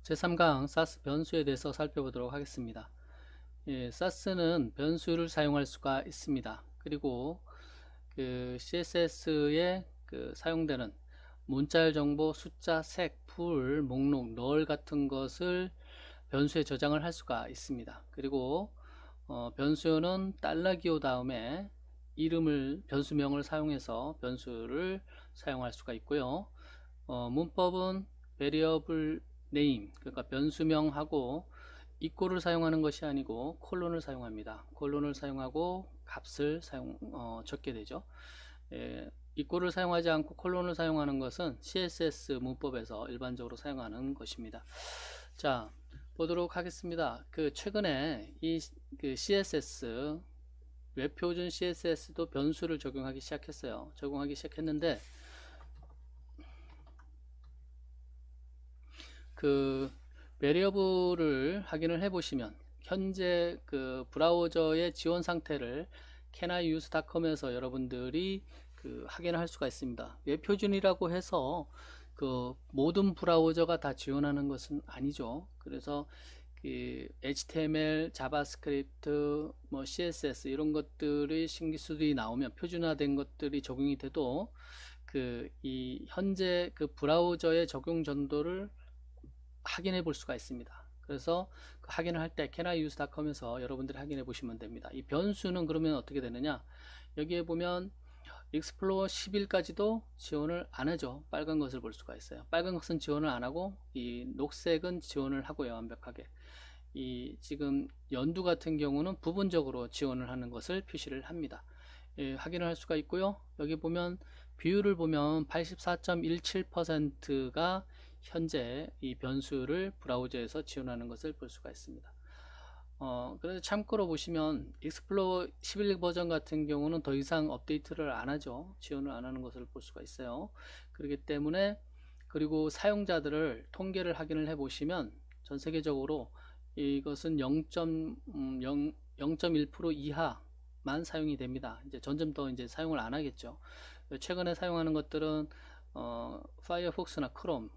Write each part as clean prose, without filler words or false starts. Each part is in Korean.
제3강 사스 변수에 대해서 살펴보도록 하겠습니다. 사스는 변수를 사용할 수가 있습니다. 그리고 CSS에 사용되는 문자열 정보, 숫자, 색, 풀, 목록, 널 같은 것을 변수에 저장을 할 수가 있습니다. 그리고 변수는 $기호 다음에 이름을 변수명을 사용해서 변수를 사용할 수가 있고요. 문법은 variable name, 그러니까 변수명하고 이꼬를 사용하는 것이 아니고 콜론을 사용합니다. 콜론을 사용하고 값을 적게 되죠. 이꼬를 사용하지 않고 콜론을 사용하는 것은 CSS 문법에서 일반적으로 사용하는 것입니다. 자, 보도록 하겠습니다. 최근에 이 CSS 웹표준 CSS도 변수를 적용하기 시작했어요. 적용하기 시작했는데 베리어블을 확인을 해 보시면 현재 브라우저의 지원 상태를 canIUse.com에서 여러분들이 확인을 할 수가 있습니다. 웹표준이라고 해서 모든 브라우저가 다 지원하는 것은 아니죠. 그래서 HTML, 자바스크립트, CSS 이런 것들이 신기술이 나오면 표준화된 것들이 적용이 돼도 이 현재 브라우저의 적용 정도를 확인해 볼 수가 있습니다. 그래서 확인을 할 때 canIUse.com에서 여러분들이 확인해 보시면 됩니다. 이 변수는 그러면 어떻게 되느냐, 여기에 보면 익스플로어 11까지도 지원을 안 하죠. 빨간 것을 볼 수가 있어요. 빨간 것은 지원을 안 하고 이 녹색은 지원을 하고요. 완벽하게. 이 지금 연두 같은 경우는 부분적으로 지원을 하는 것을 표시를 합니다. 확인을 할 수가 있고요. 여기 보면 비율을 보면 84.17%가 현재 이 변수를 브라우저에서 지원하는 것을 볼 수가 있습니다. 그래서 참고로 보시면 익스플로어 11 버전 같은 경우는 더 이상 업데이트를 안 하죠. 지원을 안 하는 것을 볼 수가 있어요. 그렇기 때문에, 그리고 사용자들을 통계를 확인을 해 보시면 전 세계적으로 이것은 0.1% 이하만 사용이 됩니다. 이제 점점 더 이제 사용을 안 하겠죠. 최근에 사용하는 것들은 파이어폭스나 크롬,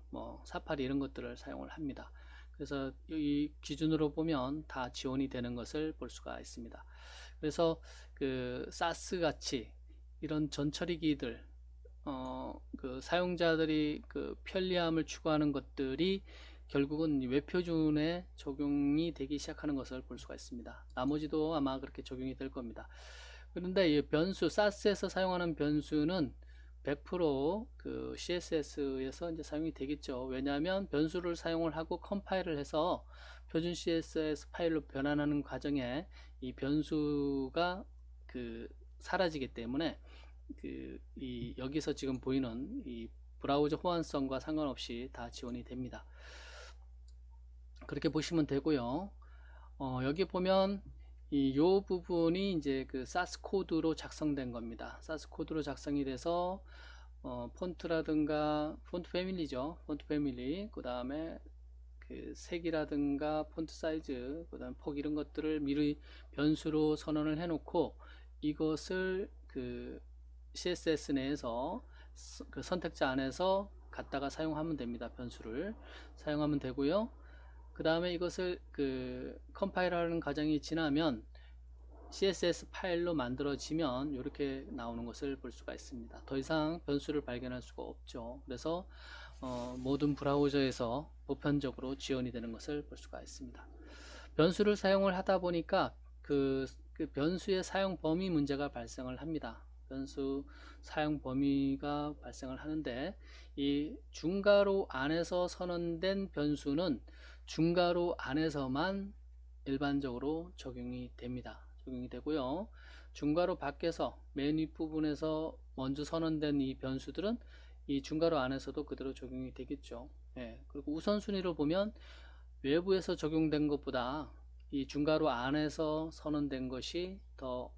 사파리 이런 것들을 사용을 합니다. 그래서 이 기준으로 보면 다 지원이 되는 것을 볼 수가 있습니다. 그래서 사스 같이 이런 전처리기들, 사용자들이 편리함을 추구하는 것들이 결국은 웹표준에 적용이 되기 시작하는 것을 볼 수가 있습니다. 나머지도 아마 그렇게 적용이 될 겁니다. 그런데 이 변수, 사스에서 사용하는 변수는 100% CSS에서 이제 사용이 되겠죠. 왜냐하면 변수를 사용을 하고 컴파일을 해서 표준 CSS 파일로 변환하는 과정에 이 변수가 사라지기 때문에 여기서 지금 보이는 이 브라우저 호환성과 상관없이 다 지원이 됩니다. 그렇게 보시면 되고요. 여기 보면 요 부분이 이제 사스 코드로 작성된 겁니다. 사스 코드로 작성이 돼서 폰트라든가 폰트 패밀리죠. 폰트 패밀리, 그 다음에 색이라든가 폰트 사이즈, 그 다음 폭 이런 것들을 미리 변수로 선언을 해 놓고 이것을 CSS 내에서 선택자 안에서 갖다가 사용하면 됩니다. 변수를 사용하면 되고요. 그 다음에 이것을 컴파일하는 과정이 지나면 CSS 파일로 만들어지면 이렇게 나오는 것을 볼 수가 있습니다. 더 이상 변수를 발견할 수가 없죠. 그래서 모든 브라우저에서 보편적으로 지원이 되는 것을 볼 수가 있습니다. 변수를 사용을 하다 보니까 변수의 사용 범위 문제가 발생을 합니다. 변수 사용 범위가 발생을 하는데, 이 중괄호 안에서 선언된 변수는 중괄호 안에서만 일반적으로 적용이 됩니다. 적용이 되고요. 중괄호 밖에서 맨 윗부분에서 먼저 선언된 이 변수들은 이 중괄호 안에서도 그대로 적용이 되겠죠. 그리고 우선순위로 보면 외부에서 적용된 것보다 이 중괄호 안에서 선언된 것이 더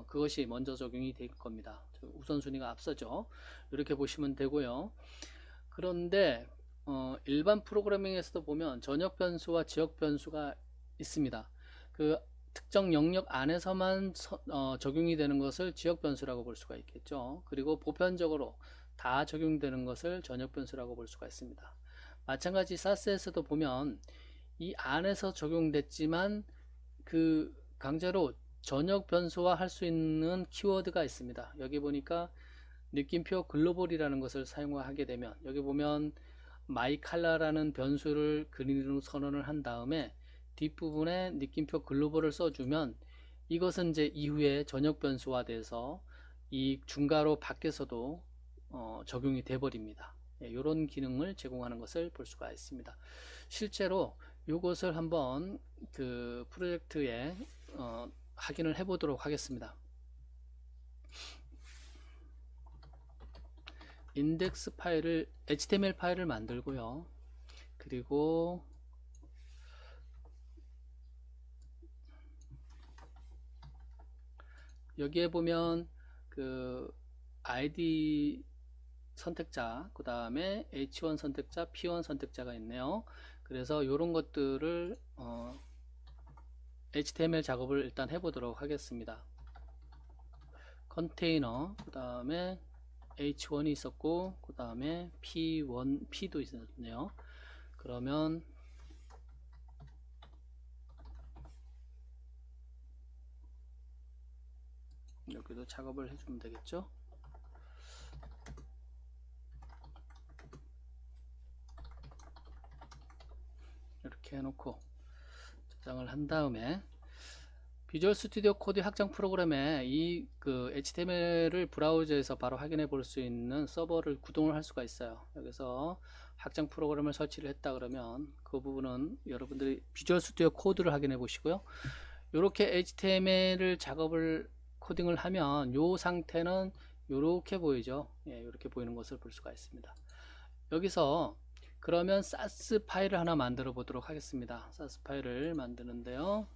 그것이 먼저 적용이 될 겁니다. 우선순위가 앞서죠. 이렇게 보시면 되고요. 그런데 일반 프로그래밍에서도 보면 전역 변수와 지역 변수가 있습니다. 특정 영역 안에서만 적용이 되는 것을 지역 변수라고 볼 수가 있겠죠. 그리고 보편적으로 다 적용되는 것을 전역 변수라고 볼 수가 있습니다. 마찬가지 사스에서도 보면 이 안에서 적용됐지만 그 강제로 전역 변수화 할 수 있는 키워드가 있습니다. 여기 보니까 느낌표 글로벌이라는 것을 사용하게 되면 여기 보면 마이 칼라라는 변수를 그린으로 선언을 한 다음에 뒷부분에 느낌표 글로벌을 써주면 이것은 이제 이후에 전역 변수화 돼서 이 중괄호 밖에서도 적용이 돼 버립니다. 이런 기능을 제공하는 것을 볼 수가 있습니다. 실제로 이것을 한번 그 프로젝트에 확인을 해 보도록 하겠습니다. 인덱스 파일을 HTML 파일을 만들고요. 그리고 여기에 보면 그 ID 선택자, 그 다음에 H1 선택자, P1 선택자가 있네요. 그래서 이런 것들을 HTML 작업을 일단 해보도록 하겠습니다. 컨테이너, 그 다음에 H1이 있었고, 그 다음에 P1, P도 있었네요. 그러면 여기도 작업을 해주면 되겠죠. 이렇게 해놓고 저장을 한 다음에 비주얼 스튜디오 코드 확장 프로그램에 이 그 HTML을 브라우저에서 바로 확인해 볼 수 있는 서버를 구동을 할 수가 있어요. 여기서 확장 프로그램을 설치를 했다 그러면 그 부분은 여러분들이 비주얼 스튜디오 코드를 확인해 보시고요. 이렇게 HTML을 작업을 코딩을 하면 이 상태는 이렇게 보이죠. 예, 이렇게 보이는 것을 볼 수가 있습니다. 여기서 그러면 사스 파일을 하나 만들어 보도록 하겠습니다. 사스 파일을 만드는데요.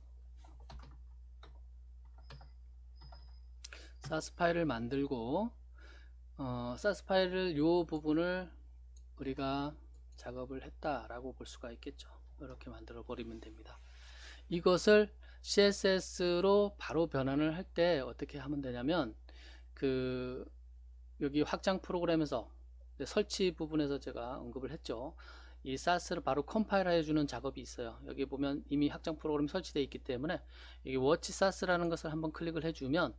사스 파일을 만들고 사스 파일을 이 부분을 우리가 작업을 했다라고 볼 수가 있겠죠. 이렇게 만들어 버리면 됩니다. 이것을 CSS로 바로 변환을 할 때 어떻게 하면 되냐면 그 여기 확장 프로그램에서 설치 부분에서 제가 언급을 했죠. 이 사스를 바로 컴파일 해주는 작업이 있어요. 여기 보면 이미 확장 프로그램이 설치되어 있기 때문에 여기 워치 사스라는 것을 한번 클릭을 해주면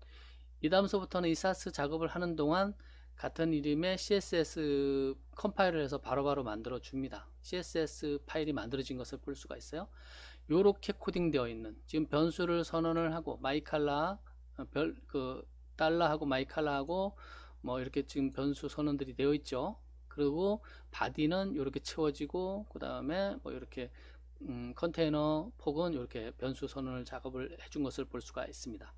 이 다음서부터는 이 사스 작업을 하는 동안 같은 이름의 CSS 컴파일을 해서 바로바로 만들어 줍니다. CSS 파일이 만들어진 것을 볼 수가 있어요. 요렇게 코딩되어 있는 지금 변수를 선언을 하고 마이칼라 달러하고 마이칼라하고 뭐 이렇게 지금 변수 선언들이 되어 있죠. 그리고 바디는 이렇게 채워지고 그 다음에 뭐 이렇게 컨테이너 폭은 이렇게 변수 선언을 작업을 해준 것을 볼 수가 있습니다.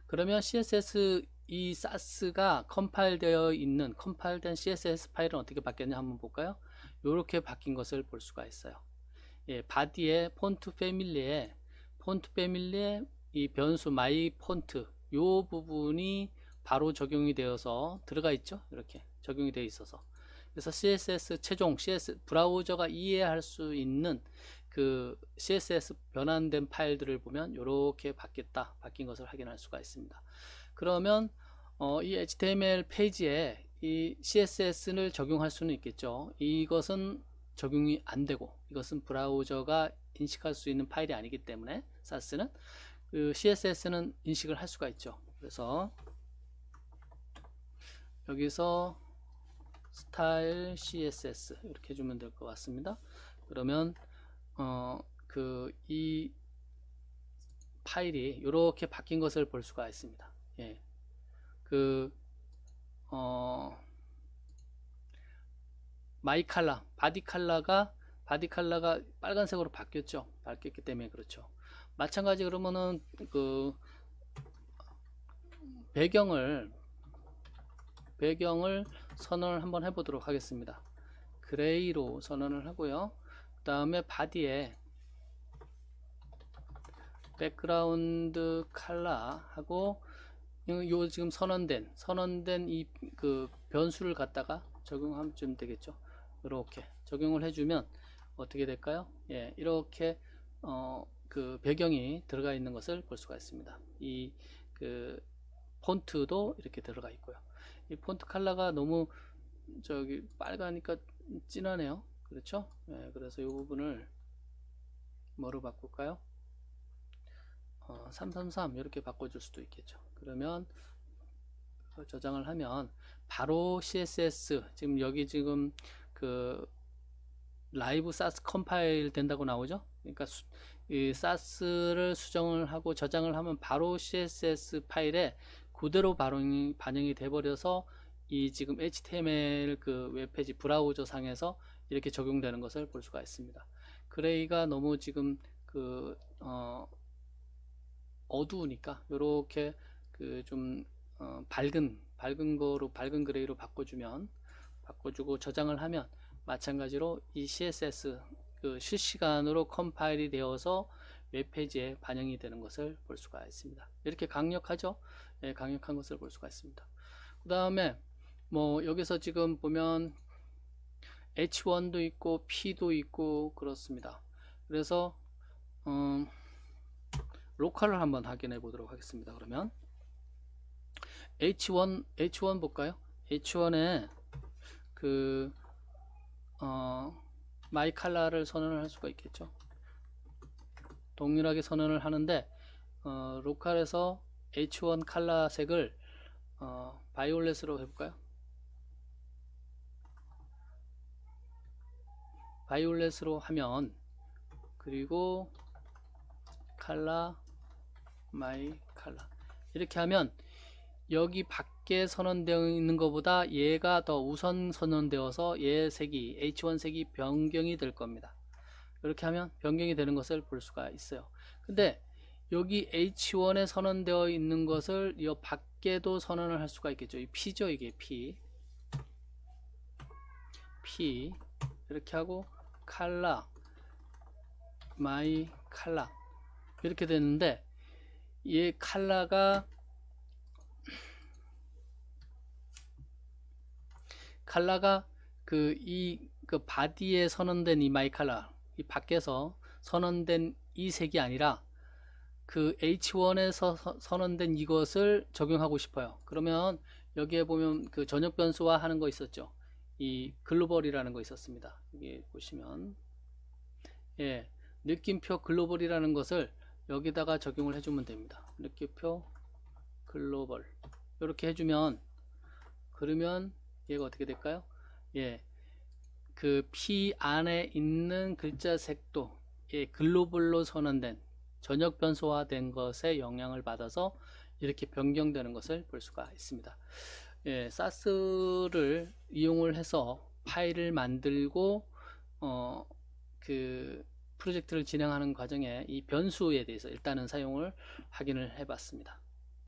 그러면 CSS 이 사스가 컴파일되어 있는 컴파일된 CSS 파일은 어떻게 바뀌었냐 한번 볼까요? 이렇게 바뀐 것을 볼 수가 있어요. 예, 바디의 폰트 패밀리에 이 변수 마이 폰트 요 부분이 바로 적용이 되어서 들어가 있죠. 이렇게 적용이 되어 있어서 그래서 CSS 최종 CSS 브라우저가 이해할 수 있는 그 CSS 변환된 파일들을 보면 이렇게 바뀐 것을 확인할 수가 있습니다. 그러면 이 HTML 페이지에 이 CSS를 적용할 수는 있겠죠. 이것은 적용이 안 되고 이것은 브라우저가 인식할 수 있는 파일이 아니기 때문에 사스는 그 CSS는 인식을 할 수가 있죠. 그래서 여기서 스타일 CSS 이렇게 해주면 될 것 같습니다. 그러면 이 파일이 이렇게 바뀐 것을 볼 수가 있습니다. 예. 마이 칼라, 바디 칼라가 빨간색으로 바뀌었죠. 바뀌었기 때문에 그렇죠. 마찬가지 그러면은 그 배경을 선언을 한번 해보도록 하겠습니다. 그레이로 선언을 하고요. 그 다음에 바디에 백그라운드 칼라하고 요 지금 선언된 이 그 변수를 갖다가 적용하면 좀 되겠죠. 이렇게 적용을 해주면 어떻게 될까요? 예, 이렇게 그 배경이 들어가 있는 것을 볼 수가 있습니다. 이 그 폰트도 이렇게 들어가 있고요. 이 폰트 컬러가 너무 저기 빨가니까 진하네요. 그렇죠? 예, 그래서 이 부분을 뭐로 바꿀까요? 333 이렇게 바꿔줄 수도 있겠죠. 그러면 저장을 하면 바로 CSS 지금 여기 지금 그 라이브 사스 컴파일 된다고 나오죠. 그러니까 이 사스를 수정을 하고 저장을 하면 바로 CSS 파일에 그대로 반영이 돼 버려서 이 지금 HTML 그 웹페이지 브라우저 상에서 이렇게 적용되는 것을 볼 수가 있습니다. 그레이가 너무 지금 그 어두우니까 이렇게 그 좀 밝은 거로 밝은 그레이로 바꿔주고 저장을 하면 마찬가지로 이 CSS 그 실시간으로 컴파일이 되어서 웹페이지에 반영이 되는 것을 볼 수가 있습니다. 이렇게 강력하죠? 예, 강력한 것을 볼 수가 있습니다. 그 다음에 뭐 여기서 지금 보면 H1도 있고 P도 있고 그렇습니다. 그래서 로컬을 한번 확인해 보도록 하겠습니다. 그러면 H1 볼까요? H1에 그 마이 칼라를 선언을 할 수가 있겠죠. 동일하게 선언을 하는데 로컬에서 H1 칼라 색을 바이올렛으로 해볼까요? 바이올렛으로 하면 그리고 칼라 마이 칼라 이렇게 하면 여기 밖에 선언되어 있는 것보다 얘가 더 우선 선언되어서 얘 색이 H1 색이 변경이 될 겁니다. 이렇게 하면 변경이 되는 것을 볼 수가 있어요. 근데 여기 H1에 선언되어 있는 것을 이 밖에도 선언을 할 수가 있겠죠. 이 P죠. 이게 P 이렇게 하고 칼라 마이 칼라 이렇게 됐는데 얘 칼라가 그 바디에 선언된 이 마이 칼라 이 밖에서 선언된 이 색이 아니라 그 H1에서 선언된 이것을 적용하고 싶어요. 그러면 여기에 보면 그 전역 변수화 하는 거 있었죠. 이 글로벌이라는 거 있었습니다. 여기 보시면 예, 느낌표 글로벌이라는 것을 여기다가 적용을 해주면 됩니다. 느낌표 글로벌 이렇게 해주면 그러면 얘가 어떻게 될까요? 예, 그 P 안에 있는 글자 색도 예, 글로벌로 선언된 전역 변수화된 것에 영향을 받아서 이렇게 변경되는 것을 볼 수가 있습니다. 예, 사스를 이용을 해서 파일을 만들고 그 프로젝트를 진행하는 과정에 이 변수에 대해서 일단은 사용을 확인을 해 봤습니다.